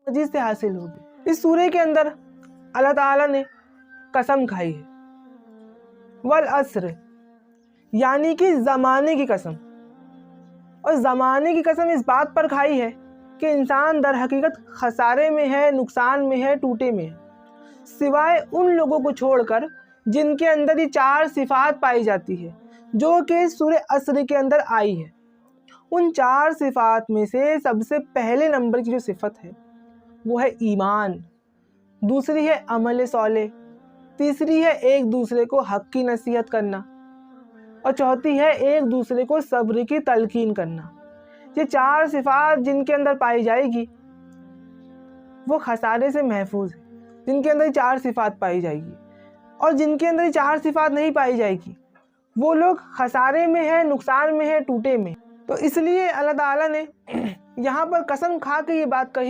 मजीद से हासिल होगी। इस सूरे के अंदर अल्लाह ताला ने कसम खाई है, वल अस्र, यानी कि ज़माने की कसम। और ज़माने की कसम इस बात पर खाई है कि इंसान दर हकीकत खसारे में है, नुकसान में है, टूटे में है, सिवाय उन लोगों को छोड़कर जिनके अंदर ये 4 सिफ़ात पाई जाती है जो कि सूरे अस्र के अंदर आई है। उन 4 सिफ़ात में से सबसे पहले नंबर की जो सिफ़त है वो है ईमान, दूसरी है अमल सौले, तीसरी है एक दूसरे को हक़ की नसीहत करना, और चौथी है एक दूसरे को सब्र की तलकीन करना। ये 4 सिफ़ात जिनके अंदर पाई जाएगी वो खसारे से महफूज है, जिनके अंदर 4 सिफ़ात पाई जाएगी। और जिनके अंदर ये 4 सिफ़ात नहीं पाई जाएगी वो लोग खसारे में है, नुकसान में है, टूटे में। तो इसलिए अल्लाह ताला ने यहाँ पर कसम खा के ये बात कही